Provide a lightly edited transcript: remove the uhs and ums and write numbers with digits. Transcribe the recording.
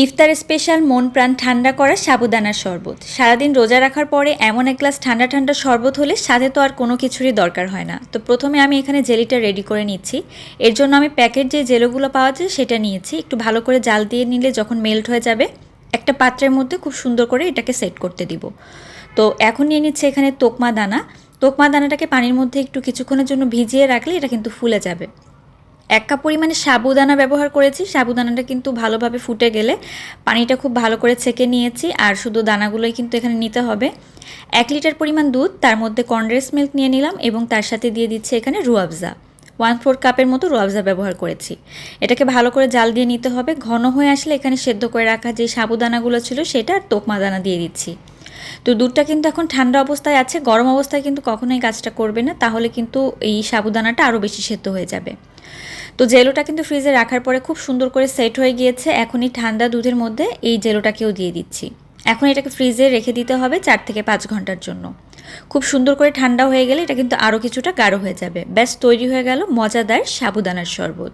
ইফতার special মন প্রাণ ঠান্ডা করা সাবুদানার শরবত। সারাদিন রোজা রাখার পরে এমন এক গ্লাস ঠান্ডা ঠান্ডা শরবত হলে সাথে তো আর কোনো কিছুরই দরকার হয় না। তো প্রথমে আমি এখানে জেলিটা রেডি করে নিচ্ছি। এর জন্য আমি প্যাকেট যে জেলোগুলো পাওয়া যায় সেটা নিয়েছি। একটু ভালো করে জাল দিয়ে নিলে যখন মেল্ট হয়ে যাবে একটা পাত্রের মধ্যে খুব সুন্দর করে এটাকে সেট করতে দিব। তো এখন নিয়ে নিচ্ছে এখানে তোকমা দানা। তোকমা দানাটাকে পানির মধ্যে একটু কিছুক্ষণের জন্য ভিজিয়ে রাখলে এটা কিন্তু ফুলে যাবে। ১ কাপ পরিমাণে সাবুদানা ব্যবহার করেছি। সাবুদানাটা কিন্তু ভালোভাবে ফুটে গেলে পানিটা খুব ভালো করে ছেঁকে নিয়েছি, আর শুধু দানাগুলোই কিন্তু এখানে নিতে হবে। ১ লিটার পরিমাণ দুধ, তার মধ্যে কনডেন্স মিল্ক নিয়ে নিলাম এবং তার সাথে দিয়ে দিচ্ছি এখানে রুয়াবজা। 1/4 কাপের মতো রুয়াবজা ব্যবহার করেছি। এটাকে ভালো করে জাল দিয়ে নিতে হবে। ঘন হয়ে আসলে এখানে সেদ্ধ করে রাখা যে সাবুদানাগুলো ছিল সেটা আর তোকমা দানা দিয়ে দিচ্ছি। তো দুধটা কিন্তু এখন ঠান্ডা অবস্থায় আছে, গরম অবস্থায় কিন্তু কখনোই কাজটা করবে না, তাহলে কিন্তু এই সাবুদানাটা আরও বেশি সেদ্ধ হয়ে যাবে। তো জেলোটা কিন্তু ফ্রিজে রাখার পরে খুব সুন্দর করে সেট হয়ে গিয়েছে। এখন এই ঠান্ডা দুধের মধ্যে এই জেলোটাকেও দিয়ে দিচ্ছি। এখন এটাকে ফ্রিজে রেখে দিতে হবে 4 থেকে 5 ঘন্টার জন্য। খুব সুন্দর করে ঠান্ডা হয়ে গেলে এটা কিন্তু আরও কিছুটা গাঢ় হয়ে যাবে। ব্যাস তৈরি হয়ে গেল মজাদার সাবুদানার শরবত।